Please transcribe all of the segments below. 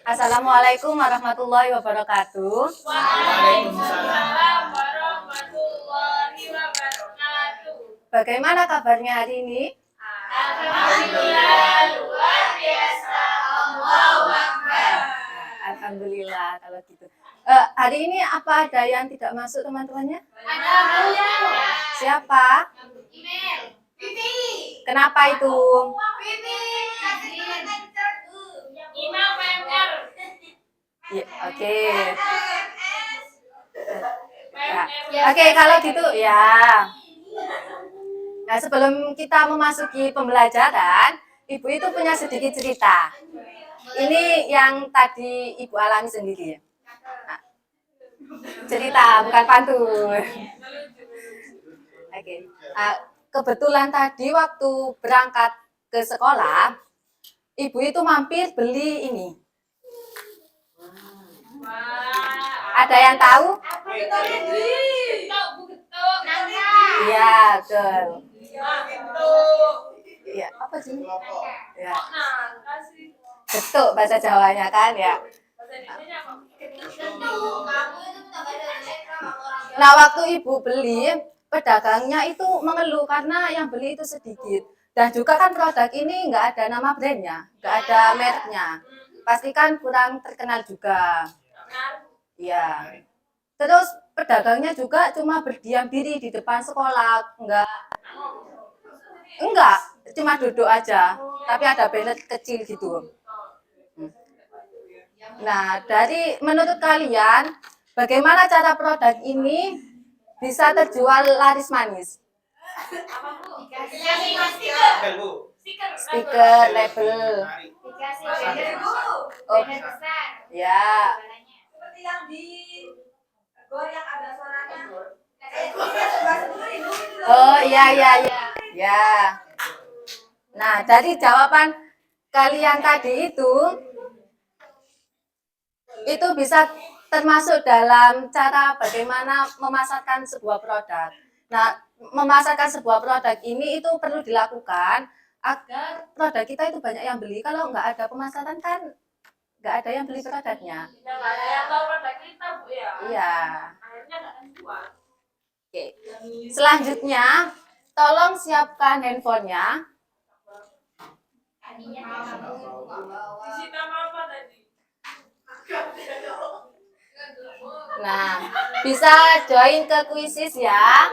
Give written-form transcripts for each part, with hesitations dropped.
Assalamualaikum warahmatullahi wabarakatuh. Waalaikumsalam warahmatullahi wabarakatuh. Bagaimana kabarnya hari ini? Alhamdulillah luar biasa. Allahu Akbar. Alhamdulillah kalau gitu. Hari ini apa ada yang tidak masuk teman-temannya? Ada Siapa? email. Pipi. Kenapa itu? Pipi. Email PMR. Ya, oke. Ya. Oke, kalau gitu ya. Nah, sebelum kita memasuki pembelajaran, Ibu itu punya sedikit cerita. Ini yang tadi Ibu alami sendiri ya. Nah, cerita bukan pantun. Oke. Kebetulan tadi waktu berangkat ke sekolah, Ibu itu mampir beli ini. Ada yang tahu? Iya, betul. Iya, apa sih? Ya. Getuk bahasa Jawanya kan ya. Nah, waktu Ibu beli, pedagangnya itu mengeluh karena yang beli itu sedikit. Dan juga kan produk ini nggak ada nama brandnya, nggak ada mereknya. Pastikan kurang terkenal juga. Iya. Terus pedagangnya juga cuma berdiam diri di depan sekolah, enggak, cuma duduk aja. Tapi ada banner kecil gitu. Nah, menurut kalian, bagaimana cara produk ini bisa terjual laris manis? Stiker, label. Oh, ya. Seperti yang di gor yang ada suaranya. Oh, iya. Ya. Nah, dari jawaban kalian tadi itu bisa termasuk dalam cara bagaimana memasarkan sebuah produk. Nah, memasarkan sebuah produk ini itu perlu dilakukan agar produk kita itu banyak yang beli. Kalau nggak ada pemasaran kan nggak ada yang beli produknya. Ya, nggak ada yang tahu produk kita, Bu ya. Iya. Akhirnya nggak akan jual. Oke. Selanjutnya, tolong siapkan handphonenya. Disita apa tadi? Nah, bisa join ke kuisis ya.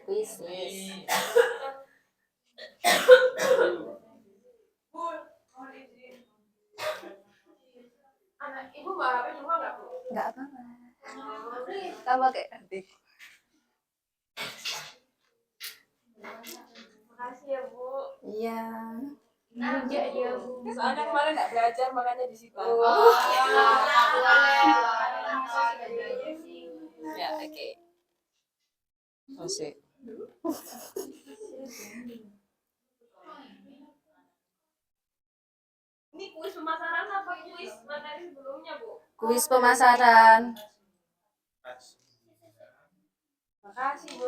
Kuisis. Anak ibu bawa HP juga nggak, Bu? Nggak apa-apa. Kamu kayak adik. Makasih ya, Bu. Iya. Iya, iya, Bu. Soalnya kemarin nggak belajar, makanya disita. Ya, oke. Masih. Ini kuis pemasaran apa kuis materi sebelumnya, Bu? Kuis pemasaran. Makasih, Bu.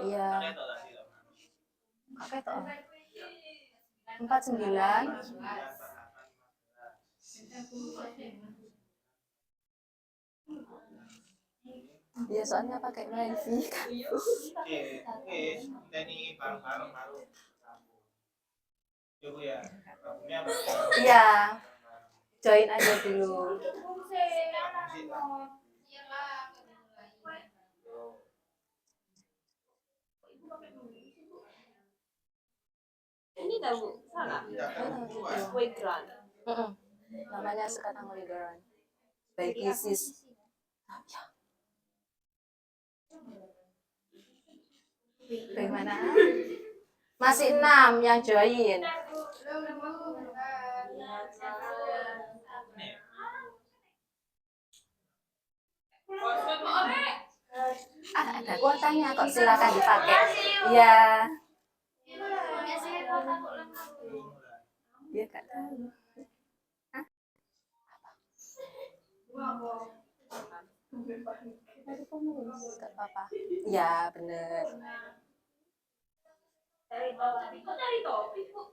Iya. Oke toh. 49. Iya, soalnya pakai wifi kan. Iya. Join aja dulu. Ini tahu, Bu? Salah. Wayground. Namanya sekarang Wayground. By Kuisis. Bagaimana? Masih 6 yang join. Ada kuotanya kok, silakan dipakai. Iya. Dia nggak tahu. Dari penulis, nggak apa-apa. Ya, bener. Tapi kok dari topik, Bu?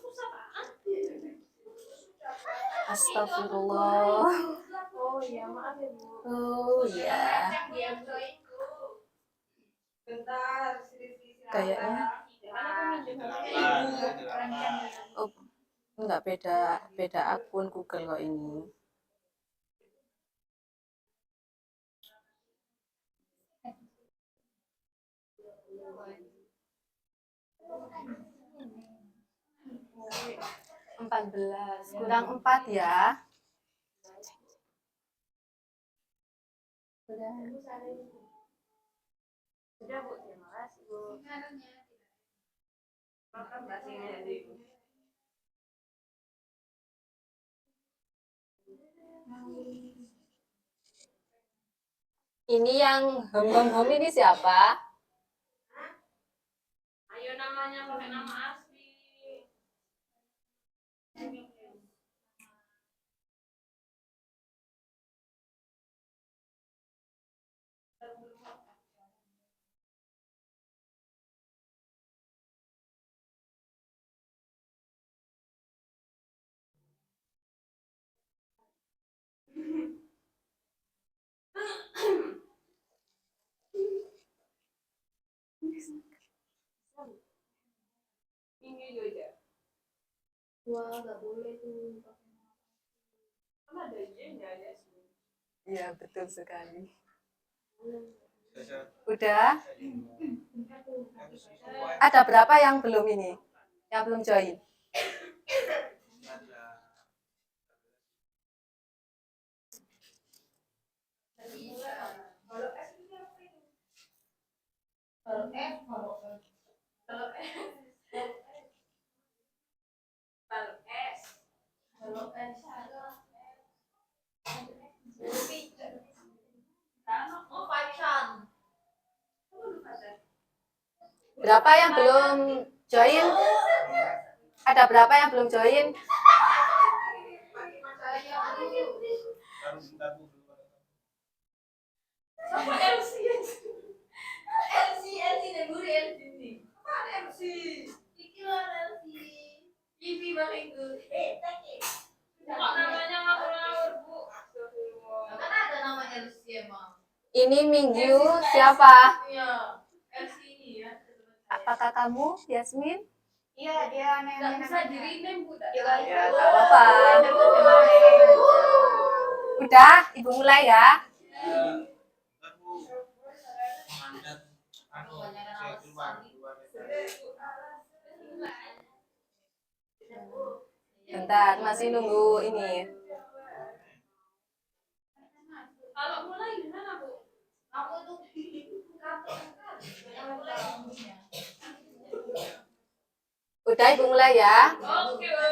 Susah banget. Astagfirullah. Oh iya, maaf ya, Bu. Oh ya, Bentar, kayaknya oh nggak beda beda akun Google kok ini. Empat belas kurang 4 ya. Sudah. Sudah, Bu. Terima kasih, Bu. Makan Mbak sini aja, Bu. Ini yang hom ini siapa? Ayo namanya pakai nama asli. Minggu aja. Wah, nggak boleh tuh. Kan ada izin ya, ya sih. Iya, betul sekali. Udah? Ada berapa yang belum ini? Yang belum join? Kalau F, kalau Kalau S. kalau S, Oh, Faisal. Berapa yang belum join? Ada berapa yang belum join? Sama LC. LC dan guru LC nih. Apa LC? Iki lah LC. Ibi paling guru. Kok namanya ngawur-ngawur, Bu? Kan ada nama LC emang. Ini Minggu siapa? Iya, LC ini ya. Apakah kamu, Yasmin? Iya, dia aneh. Nggak bisa di-rename, Bu. Ya, nggak apa-apa. Udah, Ibu mulai ya. Bentar, masih nunggu ini. Kalau mulai gimana, Bu? Aku tuh kartu Udah, Ibu mulai ya. Oke, Bu.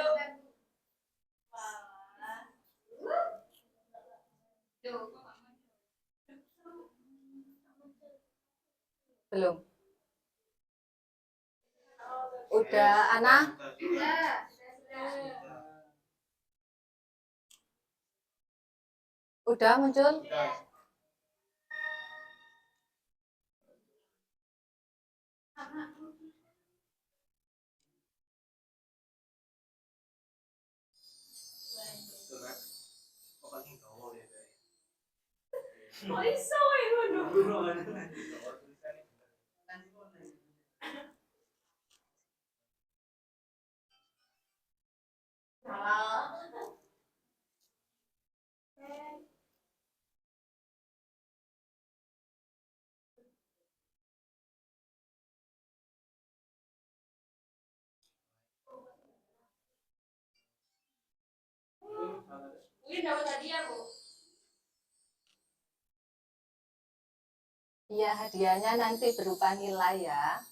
Belum. Udah, Ana? Udah muncul? Oh, iso wae ngono. Mungkin dapat hadiah, Bu. Iya, hadiahnya nanti berupa nilai ya.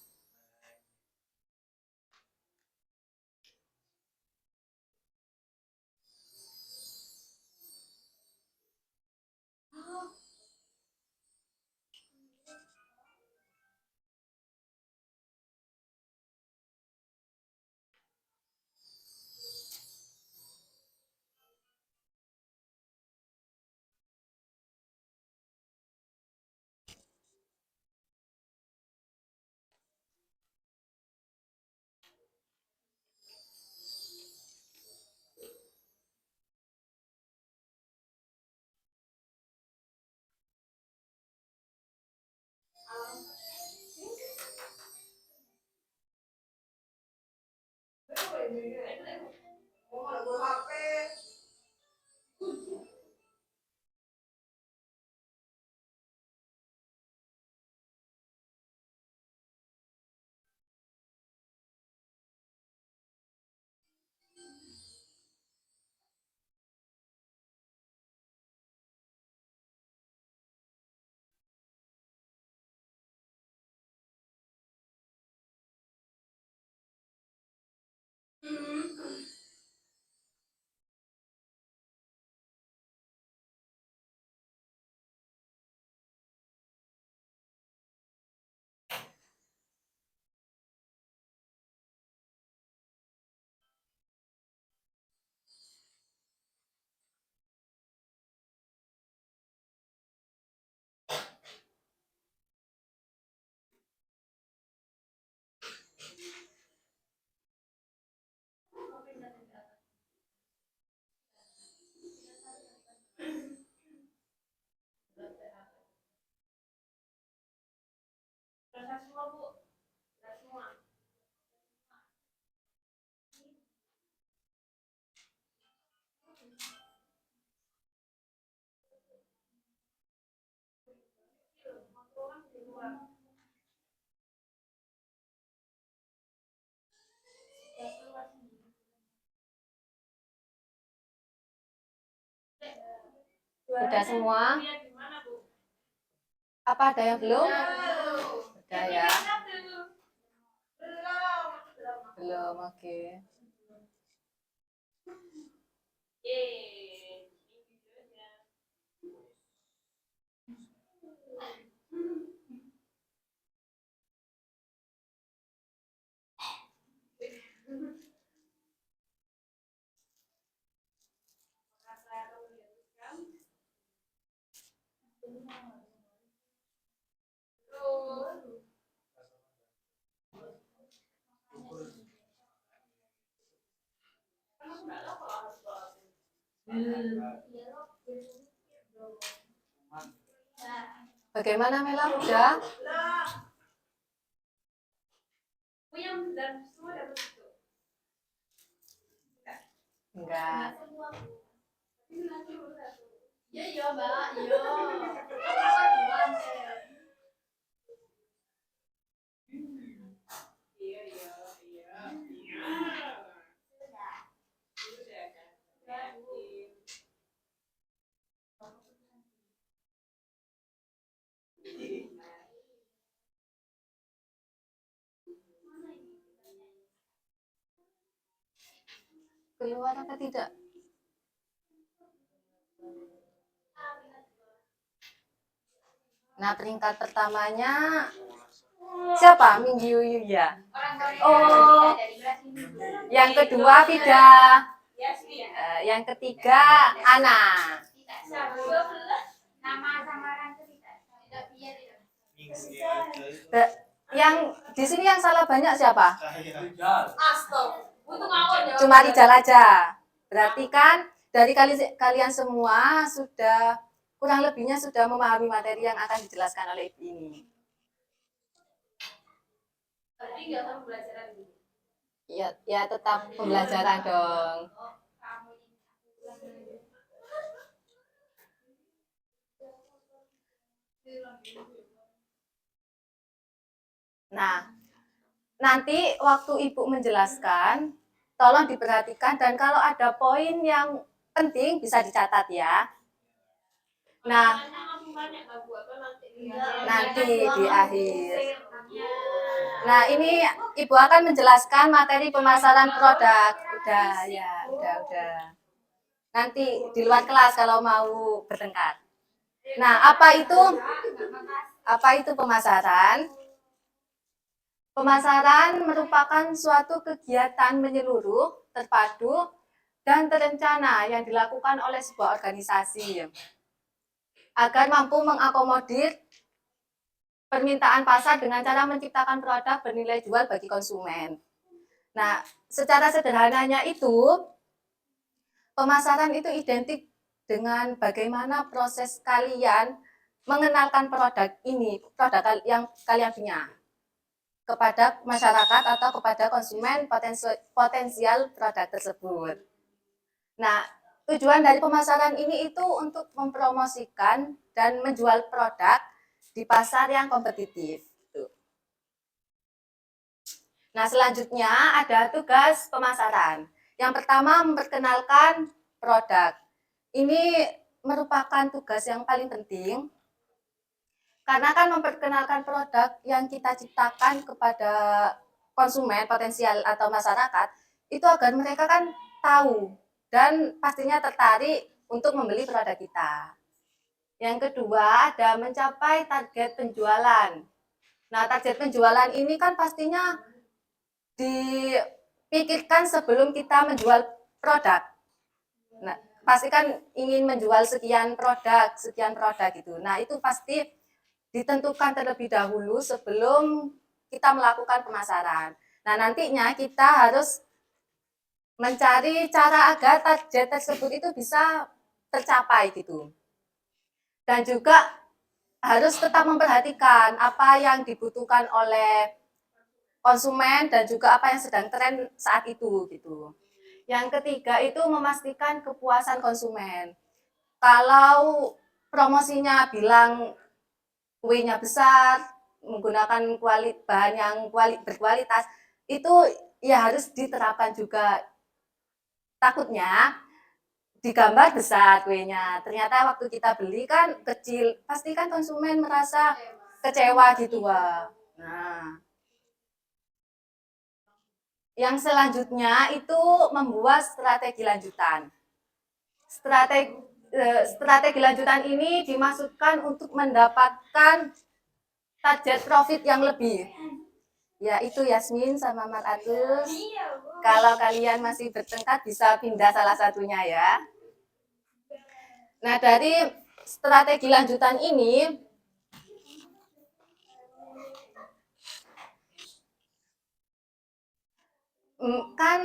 Selesai semua, Bu. Selesai semua. Udah semua? Apa ada yang belum? Udah ya. Belum, oke. Bagaimana Mela? Udah? Enggak. Iya, iya, Mbak. Iya. Keluar apa tidak? Nah, peringkat pertamanya siapa? Minggu ya. Oh, yang kedua Vida. Yang ketiga Ana. Nama samaran itu tidak biar Yang di sini yang salah banyak siapa? Untuk ngawur ya. Cuma Rijal aja. Berarti kan dari kalian semua sudah kurang lebihnya sudah memahami materi yang akan dijelaskan oleh Ibu ini. Tapi nggak tahu pembelajaran ini. Ya tetap pembelajaran dong. Nah, nanti waktu Ibu menjelaskan, tolong diperhatikan dan kalau ada poin yang penting bisa dicatat ya. Nah, nanti di akhir. Nah, ini Ibu akan menjelaskan materi pemasaran produk. Udah ya, udah. Nanti di luar kelas kalau mau bertengkar. Nah, apa itu pemasaran? Pemasaran merupakan suatu kegiatan menyeluruh, terpadu, dan terencana yang dilakukan oleh sebuah organisasi agar mampu mengakomodir permintaan pasar dengan cara menciptakan produk bernilai jual bagi konsumen. Nah, secara sederhananya itu, pemasaran itu identik dengan bagaimana proses kalian mengenalkan produk ini, produk yang kalian punya, kepada masyarakat atau kepada konsumen potensial produk tersebut. Nah, tujuan dari pemasaran ini itu untuk mempromosikan dan menjual produk di pasar yang kompetitif. Nah, selanjutnya ada tugas pemasaran. Yang pertama, memperkenalkan produk. Ini merupakan tugas yang paling penting karena kan memperkenalkan produk yang kita ciptakan kepada konsumen potensial atau masyarakat itu agar mereka kan tahu dan pastinya tertarik untuk membeli produk kita. Yang kedua, ada mencapai target penjualan. Nah, target penjualan ini kan pastinya dipikirkan sebelum kita menjual produk. Nah, pasti kan ingin menjual sekian produk gitu. Nah, itu pasti ditentukan terlebih dahulu sebelum kita melakukan pemasaran. Nah, nantinya kita harus mencari cara agar target tersebut itu bisa tercapai gitu. Dan juga harus tetap memperhatikan apa yang dibutuhkan oleh konsumen dan juga apa yang sedang tren saat itu gitu. Yang ketiga itu memastikan kepuasan konsumen. Kalau promosinya bilang kuenya besar, menggunakan bahan yang berkualitas, itu ya harus diterapkan juga. Takutnya digambar besar kuenya, ternyata waktu kita beli kan kecil, pasti kan konsumen merasa kecewa gitu, Wak. Nah, yang selanjutnya itu membuat strategi lanjutan. Strategi lanjutan ini dimaksudkan untuk mendapatkan target profit yang lebih. Ya itu Yasmin sama Mat Atus. Kalau kalian masih bertengkar bisa pindah salah satunya ya. Nah, dari strategi lanjutan ini kan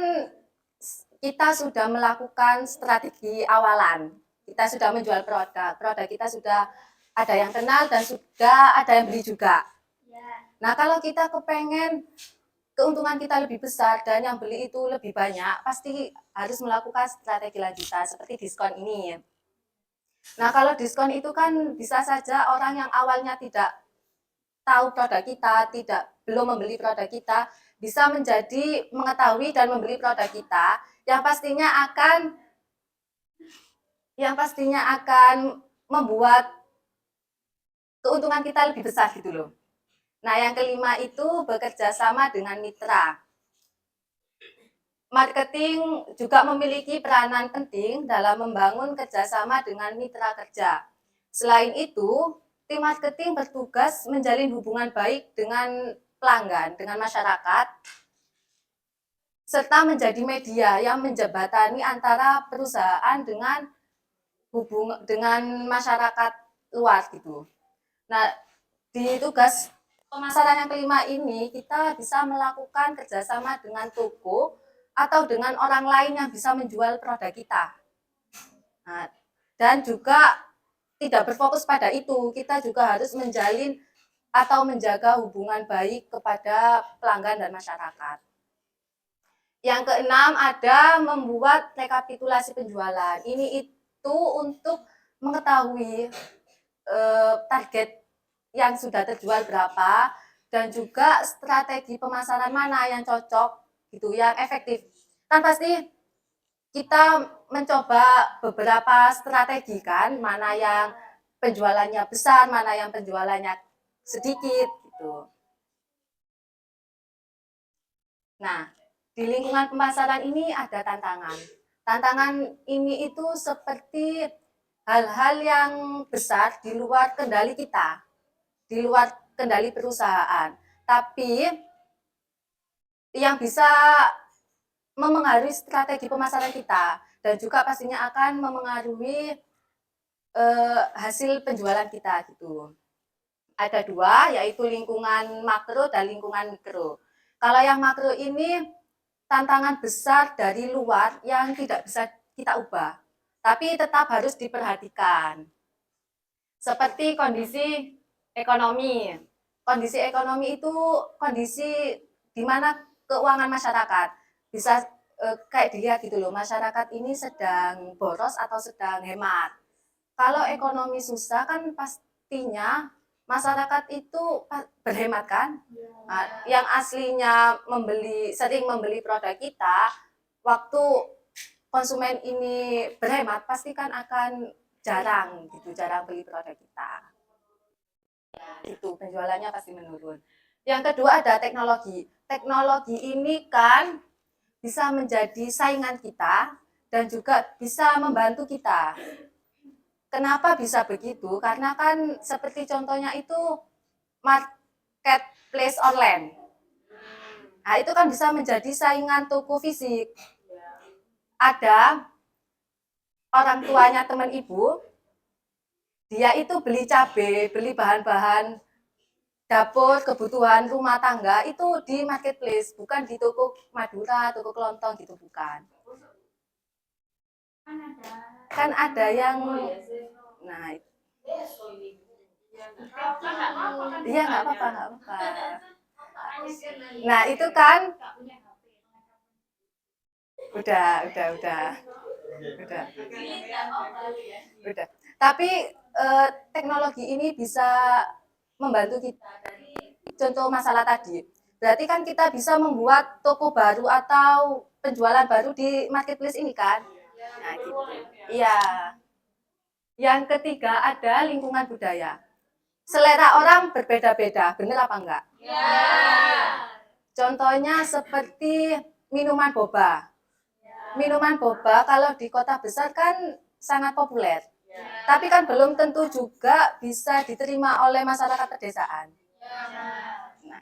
kita sudah melakukan strategi awalan. Kita sudah menjual produk kita sudah ada yang kenal dan sudah ada yang beli juga. Nah, kalau kita kepengen keuntungan kita lebih besar dan yang beli itu lebih banyak, pasti harus melakukan strategi lanjutan seperti diskon ini. Nah, kalau diskon itu kan bisa saja orang yang awalnya tidak tahu produk kita, belum membeli produk kita, bisa menjadi mengetahui dan membeli produk kita yang pastinya akan membuat keuntungan kita lebih besar gitu loh. Nah, yang kelima itu bekerja sama dengan mitra. Marketing juga memiliki peranan penting dalam membangun kerjasama dengan mitra kerja. Selain itu, tim marketing bertugas menjalin hubungan baik dengan pelanggan, dengan masyarakat, serta menjadi media yang menjembatani antara perusahaan dengan masyarakat luas gitu. Nah, di tugas pemasaran yang kelima ini kita bisa melakukan kerjasama dengan toko atau dengan orang lain yang bisa menjual produk kita. Nah, dan juga tidak berfokus pada itu, kita juga harus menjalin atau menjaga hubungan baik kepada pelanggan dan masyarakat. Yang keenam ada membuat rekapitulasi penjualan. Ini itu untuk mengetahui target yang sudah terjual berapa dan juga strategi pemasaran mana yang cocok gitu, yang efektif. Kan pasti kita mencoba beberapa strategi kan, mana yang penjualannya besar, mana yang penjualannya sedikit gitu. Nah, di lingkungan pemasaran ini ada tantangan. Tantangan ini itu seperti hal-hal yang besar di luar kendali kita, di luar kendali perusahaan. Tapi yang bisa memengaruhi strategi pemasaran kita dan juga pastinya akan memengaruhi hasil penjualan kita gitu. Ada dua, yaitu lingkungan makro dan lingkungan mikro. Kalau yang makro ini tantangan besar dari luar yang tidak bisa kita ubah, tapi tetap harus diperhatikan. Seperti kondisi ekonomi. Kondisi ekonomi itu kondisi di mana keuangan masyarakat. Bisa kayak dilihat gitu loh, masyarakat ini sedang boros atau sedang hemat. Kalau ekonomi susah kan pastinya masyarakat itu berhemat kan. Nah, yang aslinya sering membeli produk kita, waktu konsumen ini berhemat pasti kan akan jarang beli produk kita. Itu penjualannya pasti menurun. Yang kedua ada teknologi. Teknologi ini kan bisa menjadi saingan kita dan juga bisa membantu kita. Kenapa bisa begitu? Karena kan seperti contohnya itu marketplace online. Nah, itu kan bisa menjadi saingan toko fisik. Ada orang tuanya teman ibu, dia itu beli cabai, beli bahan-bahan dapur, kebutuhan rumah tangga itu di marketplace, bukan di toko Madura, toko kelontong gitu, bukan. Kan ada yang, nah, iya nggak apa-apa, nggak apa-apa. Nah itu kan, udah. Tapi teknologi ini bisa membantu kita. Contoh masalah tadi, berarti kan kita bisa membuat toko baru atau penjualan baru di marketplace ini kan? Nah, gitu. Iya. Yang ketiga ada lingkungan budaya. Selera orang berbeda-beda, benar apa enggak? Ya. Contohnya seperti minuman boba. Minuman boba kalau di kota besar kan sangat populer. Tapi kan belum tentu juga bisa diterima oleh masyarakat pedesaan. Nah,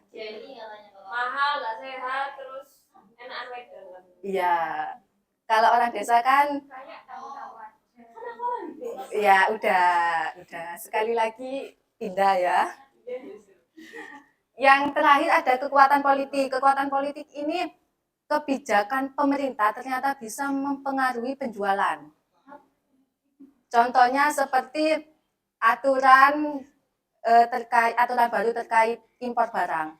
mahal, nggak sehat, terus enakan wedang. iya. Kalau orang desa kan ya udah. Sekali lagi pindah ya. Yang terakhir ada kekuatan politik. Kekuatan politik ini kebijakan pemerintah ternyata bisa mempengaruhi penjualan. Contohnya seperti aturan aturan baru terkait impor barang.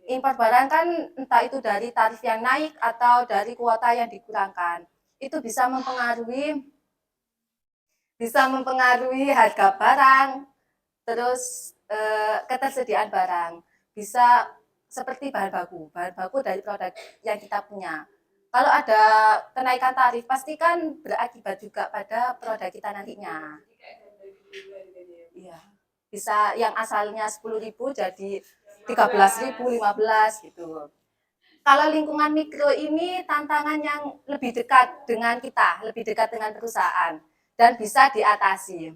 Impor barang kan entah itu dari tarif yang naik atau dari kuota yang dikurangkan. Itu bisa mempengaruhi harga barang, terus ketersediaan barang. Bisa seperti bahan baku dari produk yang kita punya. Kalau ada kenaikan tarif, pasti kan berakibat juga pada produk kita nantinya. Iya. Bisa yang asalnya 10.000 jadi 13.000, 15 gitu. Kalau lingkungan mikro ini tantangan yang lebih dekat dengan kita, lebih dekat dengan perusahaan dan bisa diatasi.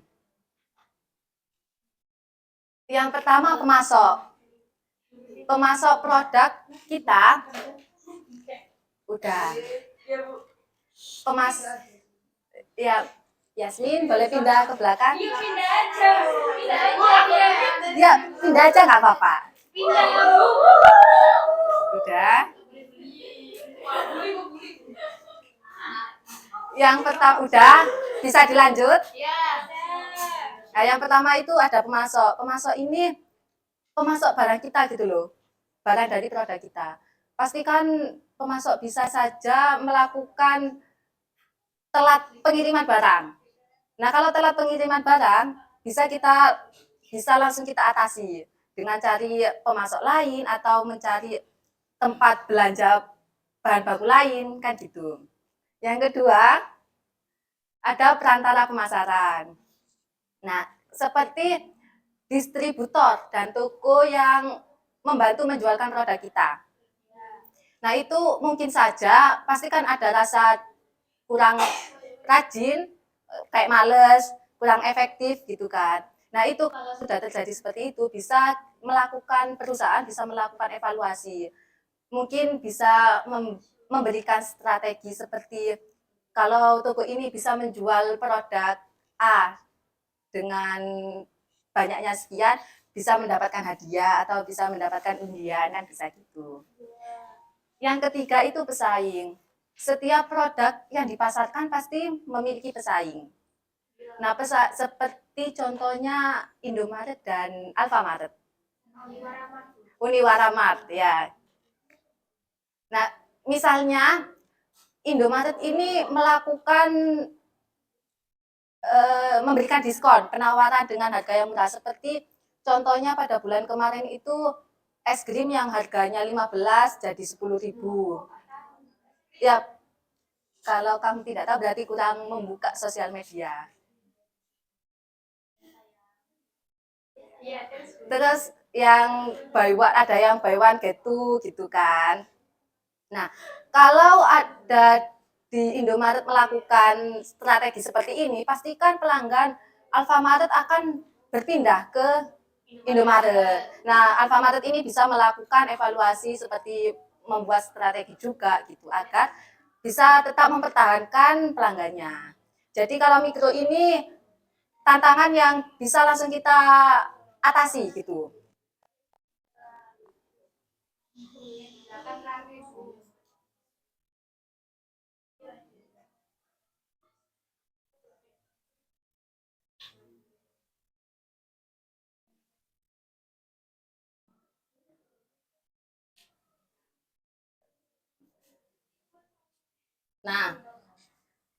Yang pertama pemasok. Pemasok produk kita udah. Ya, Yasmin boleh pindah ke belakang? Pindah aja. Ya, pindah aja nggak apa-apa. Pindah ya. Udah. Yang pertama udah, bisa dilanjut? Ya. Nah, yang pertama itu ada pemasok. Pemasok ini pemasok barang kita gitu loh. Barang dari produk kita. Pastikan pemasok bisa saja melakukan telat pengiriman barang. Nah, kalau telat pengiriman barang, bisa langsung kita atasi dengan cari pemasok lain atau mencari tempat belanja bahan baku lain kan gitu. Yang kedua, ada perantara pemasaran. Nah, seperti distributor dan toko yang membantu menjualkan produk kita. Nah, itu mungkin saja pastikan ada rasa kurang rajin, kayak males, kurang efektif gitu kan. Nah, itu kalau sudah terjadi seperti itu perusahaan bisa melakukan evaluasi. Mungkin bisa memberikan strategi seperti kalau toko ini bisa menjual produk A dengan banyaknya sekian, bisa mendapatkan hadiah atau bisa mendapatkan undian, kan bisa gitu. Yang ketiga itu pesaing. Setiap produk yang dipasarkan pasti memiliki pesaing. Nah, seperti contohnya Indomaret dan Alfamaret. Uniwaramart, ya. Nah, misalnya Indomaret ini memberikan diskon, penawaran dengan harga yang murah. Seperti contohnya pada bulan kemarin itu es krim yang harganya 15 jadi 10.000. Ya, kalau kamu tidak tahu berarti kurang membuka sosial media. Terus yang ada yang buy one get two gitu kan. Nah, kalau ada di Indomaret melakukan strategi seperti ini, pastikan pelanggan Alfamaret akan berpindah ke Indomaret. Nah, Alfamaret ini bisa melakukan evaluasi seperti membuat strategi juga gitu agar bisa tetap mempertahankan pelanggannya. Jadi kalau mikro ini tantangan yang bisa langsung kita atasi gitu. Nah,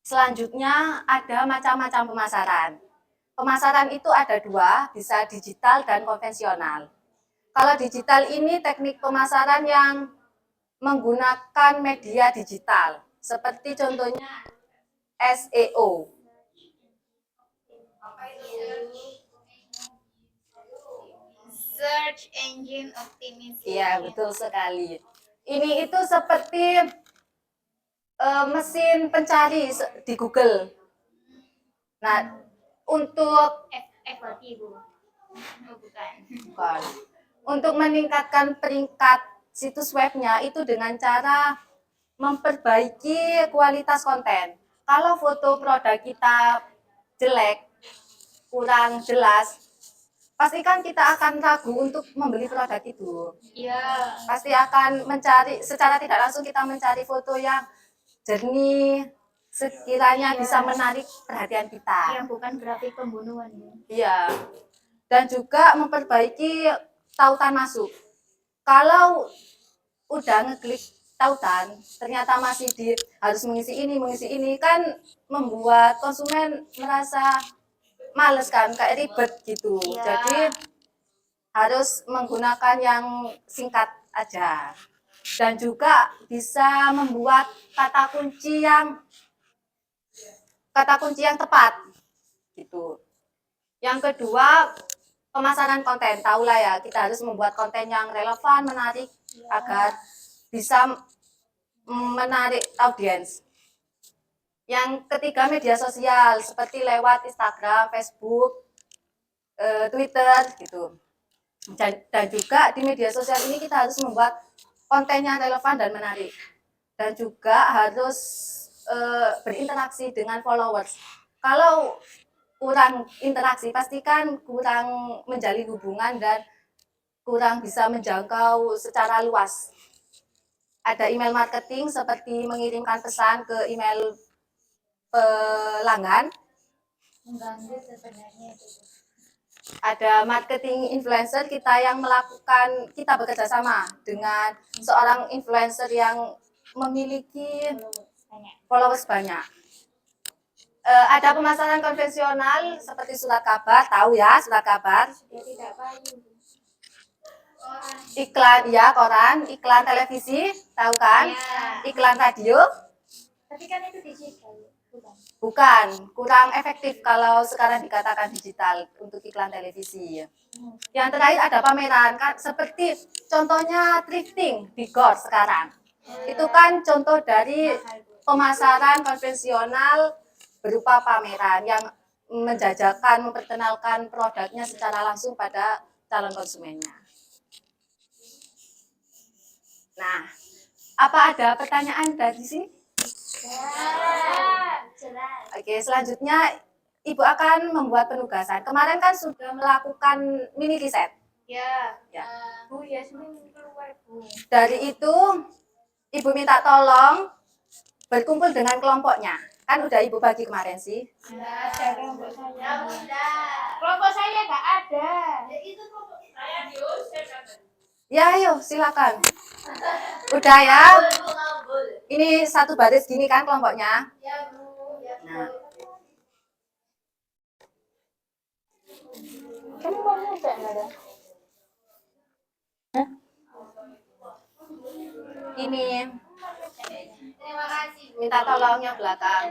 selanjutnya ada macam-macam pemasaran. Pemasaran itu ada dua, bisa digital dan konvensional. Kalau digital ini teknik pemasaran yang menggunakan media digital, seperti contohnya SEO. Search engine optimization. Iya, betul sekali. Ini itu seperti mesin pencari di Google. Nah, untuk FYP, Bu. Oh, bukan. bukan. Untuk meningkatkan peringkat situs webnya itu dengan cara memperbaiki kualitas konten. Kalau foto produk kita jelek, kurang jelas, pastikan kita akan ragu untuk membeli produk itu. Iya. Pasti akan mencari, secara tidak langsung kita mencari foto yang jernih, sekiranya bisa menarik perhatian kita. Yang bukan grafik pembunuhan. Iya. Dan juga memperbaiki tautan masuk. Kalau udah ngeklik tautan, ternyata masih harus mengisi ini kan membuat konsumen merasa males kan, kayak ribet gitu. Ya. Jadi harus menggunakan yang singkat aja. Dan juga bisa membuat kata kunci yang tepat gitu. Yang kedua, pemasaran konten. Tahulah ya, kita harus membuat konten yang relevan, menarik agar bisa menarik audiens. Yang ketiga, media sosial seperti lewat Instagram, Facebook, Twitter gitu. Dan juga di media sosial ini kita harus membuat kontennya relevan dan menarik. Dan juga harus berinteraksi dengan followers. Kalau kurang interaksi, pastikan kurang menjalin hubungan dan kurang bisa menjangkau secara luas. Ada email marketing seperti mengirimkan pesan ke email pelanggan. Mengganggu sebenarnya itu. Ada marketing influencer kita bekerja sama dengan seorang influencer yang memiliki followers banyak. Ada pemasaran konvensional seperti surat kabar, tahu ya surat kabar? Ya, tidak payu. Iklan ya, koran, iklan televisi, tahu kan? Ya. Iklan radio? Tapi kan itu digital, bukan? Bukan, kurang efektif kalau sekarang dikatakan digital untuk iklan televisi. Yang terakhir ada pameran, kan seperti contohnya thrifting di GOR sekarang. Itu kan contoh dari pemasaran konvensional berupa pameran yang menjajakan, memperkenalkan produknya secara langsung pada calon konsumennya. Nah, apa ada pertanyaan dari sini? Jelas. Oke, selanjutnya Ibu akan membuat penugasan. Kemarin kan sudah melakukan mini riset. Ya. Ya. Bu Yasmin keluar, Bu. Dari itu, Ibu minta tolong berkumpul dengan kelompoknya. Kan udah Ibu bagi kemarin sih. Nggak ada kelompok saya. Kelompok saya nggak ada. Ya itu kelompok saya diusir. Ya, ayo silakan. Udah ya. Ini satu baris gini kan kelompoknya. Ya, Bu. Ya, Bu. Nah, Kamu mau muda nggak ada? ini Terima kasih, Bu. minta tolong yang belakang.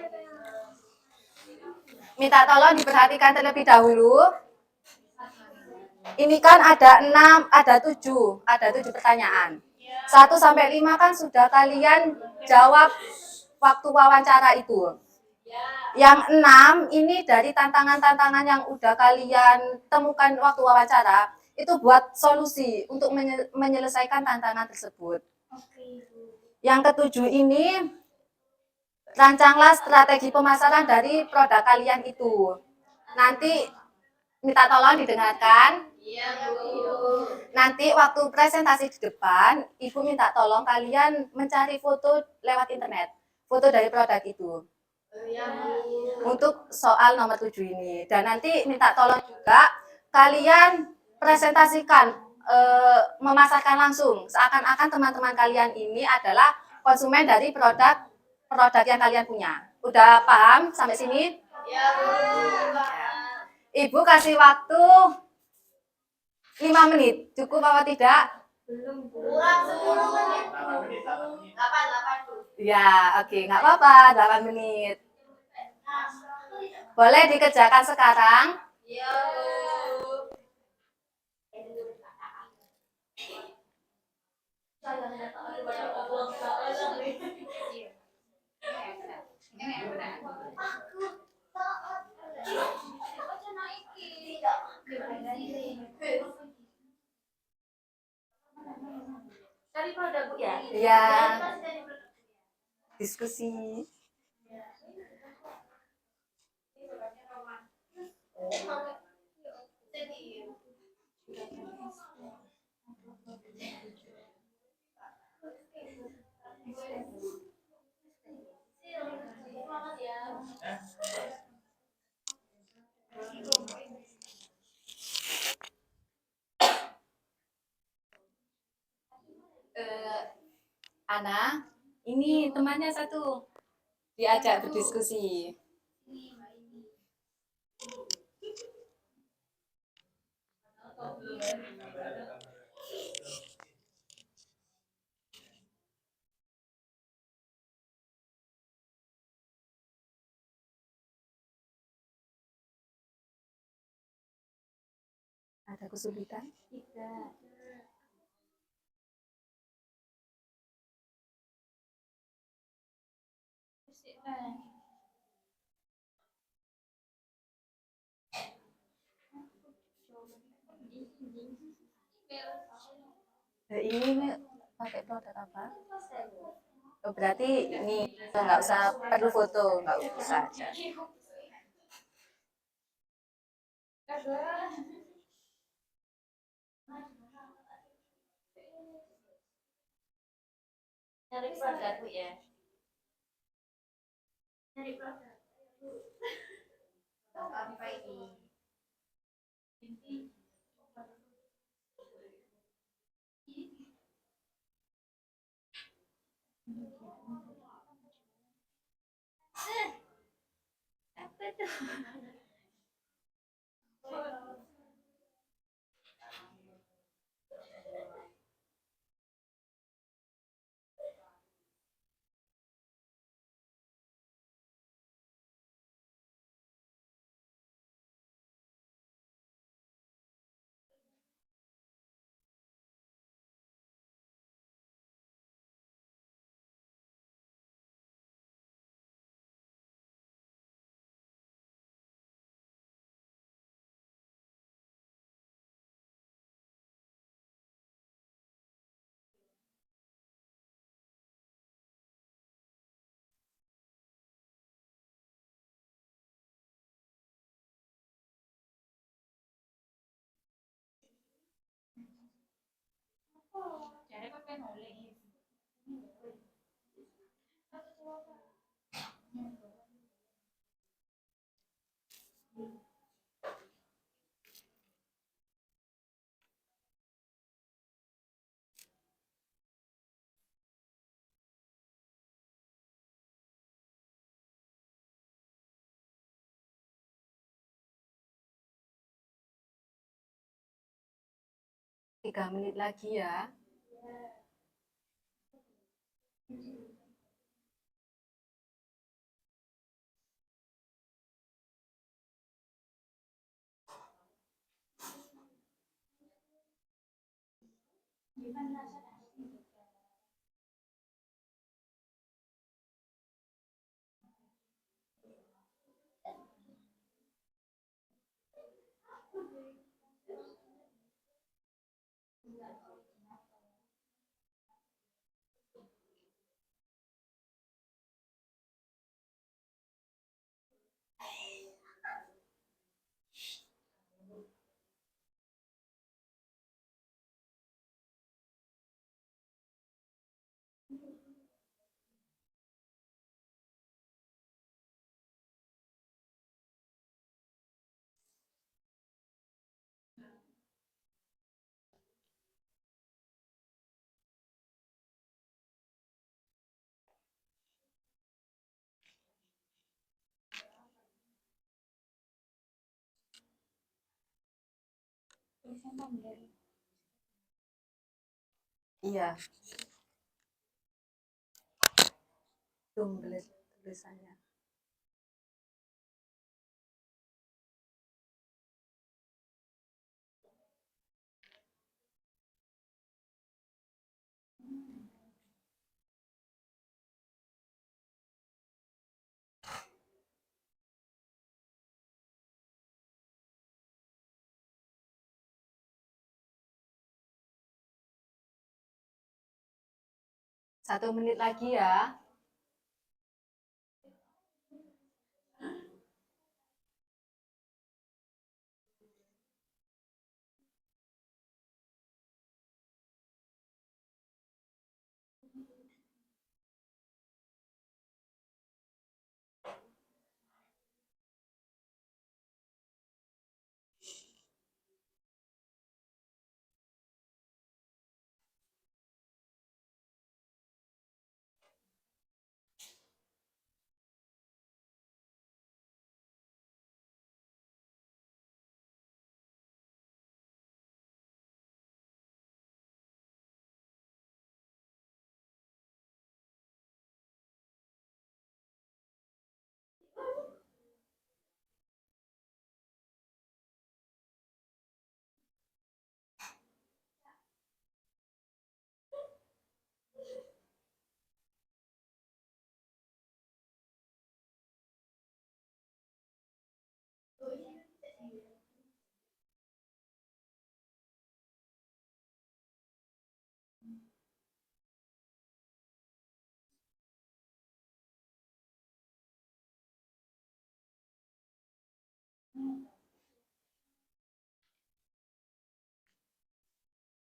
Minta tolong diperhatikan terlebih dahulu. Ini kan ada 6, ada 7 pertanyaan. 1 sampai 5 kan sudah kalian jawab waktu wawancara itu. Yang 6 ini dari tantangan-tantangan yang udah kalian temukan waktu wawancara, itu buat solusi untuk menyelesaikan tantangan tersebut. Yang ke-7 ini, rancanglah strategi pemasaran dari produk kalian itu. Nanti minta tolong didengarkan. Iya, Bu. Nanti waktu presentasi di depan, Ibu minta tolong kalian mencari foto lewat internet. Foto dari produk itu. Iya, Bu. Untuk soal nomor 7 ini. Dan nanti minta tolong juga kalian presentasikan, memasarkan langsung. Seakan-akan teman-teman kalian ini adalah konsumen dari produk yang kalian punya. Udah paham sampai sini? Iya, Bu. Ibu kasih waktu 5 menit. Cukup apa tidak? Belum, Bu. Kurang 10 menit. 8, Bu. Ya, oke, nggak apa-apa, 8 menit. Boleh dikerjakan sekarang? Iya, Bu. Cari produk, Bu, ya? Iya. Diskusi. Ana, ini temannya satu, diajak berdiskusi. Ada kesulitan? Tidak. Ini pakai produk apa? Oh, berarti ini nggak usah perlu foto, nggak usah aja. Cari produk, Bu, ya? Cari produk. Apa ini? Apa tuh? Cari pakai nulis. Tiga menit lagi ya. tulisan tanggal. Iya. Tumbler tulisannya. Satu menit lagi ya.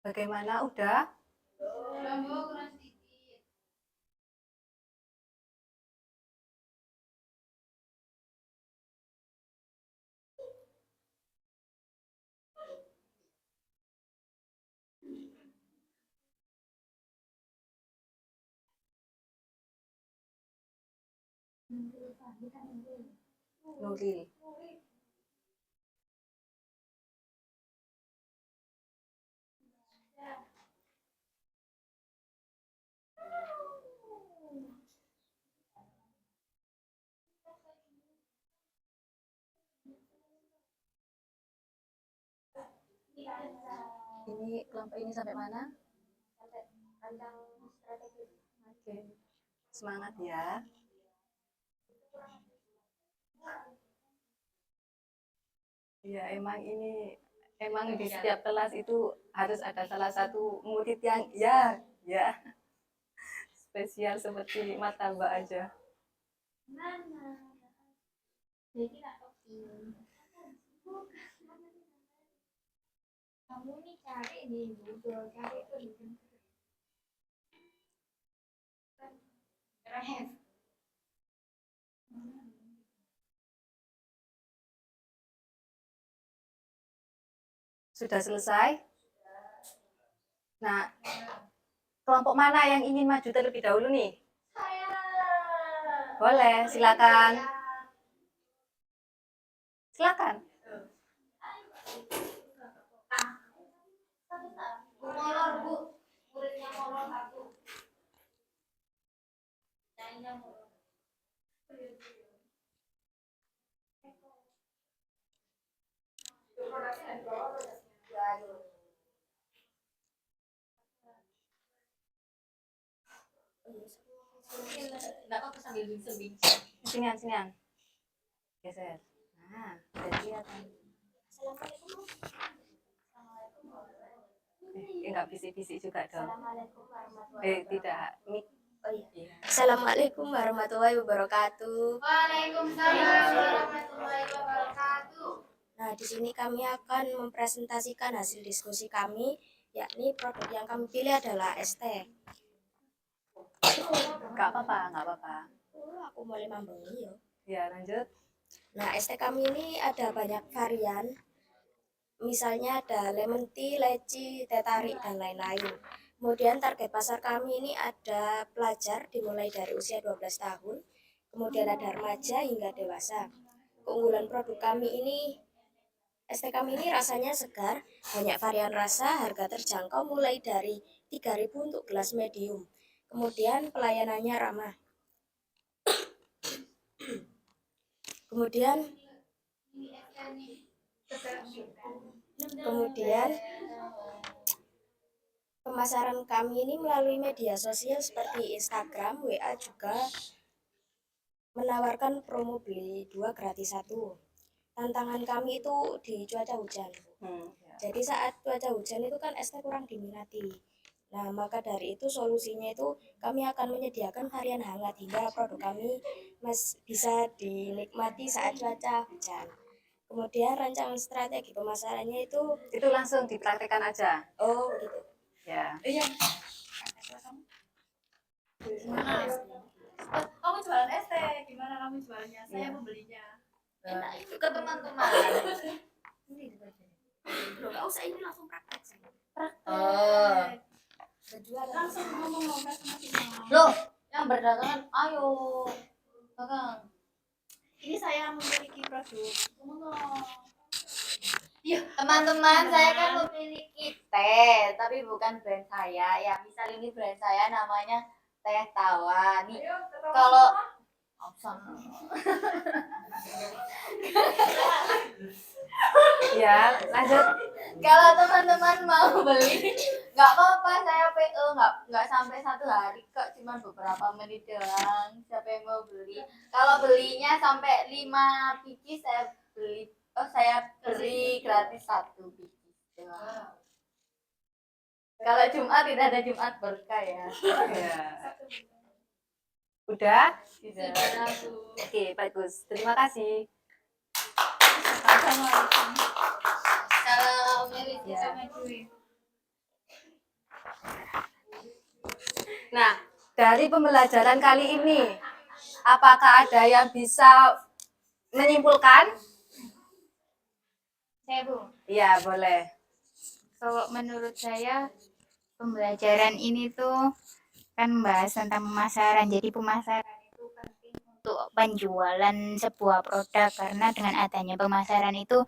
Bagaimana? Udah? Nuril. Ini kelompok ini sampai mana? Tentang strategi. Oke. Semangat ya. Ya, emang di setiap kelas itu harus ada salah satu murid yang ya spesial seperti mata Mbak aja. Mana? Jadi tak oke. Kamu nih cari di Google, cari tuh. Keren. Sudah selesai? Nah, kelompok mana yang ingin maju terlebih dahulu nih? Saya. Boleh, silakan. Silakan. Molor, Bu. Muridnya molor satu. Enggak apa-apa sambil bincang-bincang. Sinian. Geser. Nah, udah kelihatan. Assalamualaikum. Enggak bisik-bisik juga dong. Assalamualaikum warahmatullahi wabarakatuh. Tidak. Oh iya. Iya. Assalamualaikum warahmatullahi wabarakatuh. Waalaikumsalam warahmatullahi wabarakatuh. Nah, di sini kami akan mempresentasikan hasil diskusi kami, yakni produk yang kami pilih adalah es teh. Enggak apa-apa. Aku mulai membeli ya. Ya, lanjut. Nah, es teh kami ini ada banyak varian. Misalnya ada lemon tea, leci, teh tarik, dan lain-lain. Kemudian target pasar kami ini ada pelajar dimulai dari usia 12 tahun, kemudian ada remaja hingga dewasa. Keunggulan produk kami ini Es teh kami ini rasanya segar, banyak varian rasa, harga terjangkau mulai dari 3.000 untuk gelas medium. Kemudian pelayanannya ramah. Kemudian pemasaran kami ini melalui media sosial seperti Instagram, WA juga menawarkan promo beli 2 gratis 1. Tantangan kami itu di cuaca hujan. Jadi saat cuaca hujan itu kan es teh kurang diminati. Nah, maka dari itu solusinya itu kami akan menyediakan varian hangat hingga produk kami bisa dinikmati saat cuaca hujan. Kemudian rancangan strategi pemasarannya itu langsung dipraktekkan aja. oh gitu. Ya. Iya. Kamu jualan es teh, gimana kamu jualnya? Saya pembelinya. Enak itu ke teman-teman. Loh, nggak usah ini langsung praktek saya. Oh. Berjualan. Langsung ngomong-ngomong sama kita. Loh, yang berdagangan, ayo. Dagang. Ini saya memiliki produk. Teman-teman, saya kan memiliki teh, tapi bukan brand saya. Ya, misal ini brand saya namanya Teh Tawa. Nih, kalau Ya, lanjut. kalau teman-teman mau beli, nggak apa-apa, saya PO, nggak sampai 1 hari kok, cuma beberapa menit doang. Siapa yang mau beli? Kalau belinya sampai 5 biji, saya beli gratis 1 biji doang. Kalau Jumat tidak ada Jumat berkah ya. Ya. Udah? Sudah. Oke, bagus. Terima kasih. Kalau Mary Ya. Nah, dari pembelajaran kali ini, apakah ada yang bisa menyimpulkan? Saya Bu, Iya, boleh. kalau menurut saya pembelajaran ini tuh kan membahas tentang pemasaran. Jadi pemasaran itu penting untuk penjualan sebuah produk karena dengan adanya pemasaran itu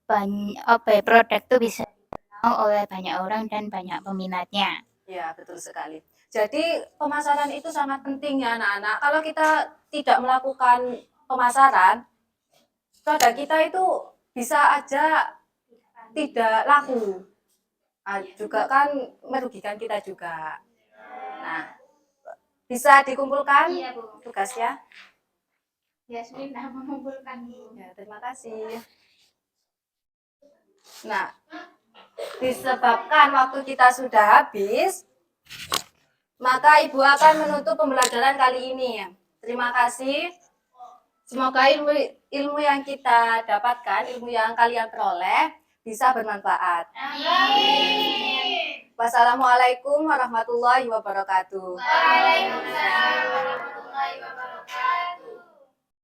produk tuh bisa dikenal oleh banyak orang dan banyak peminatnya. Ya, betul sekali. Jadi pemasaran itu sangat penting ya anak-anak. Kalau kita tidak melakukan pemasaran, produk kita itu bisa aja tidak laku. Juga kan merugikan kita juga. Nah, bisa dikumpulkan Iya Bu, tugasnya? Yasmin mengumpulkan Bu. Ya, terima kasih. Nah, disebabkan waktu kita sudah habis, maka Ibu akan menutup pembelajaran kali ini. Terima kasih. Semoga ilmu yang kita dapatkan, ilmu yang kalian peroleh, bisa bermanfaat. Amin. Wassalamualaikum warahmatullahi wabarakatuh. Waalaikumsalam warahmatullahi wabarakatuh.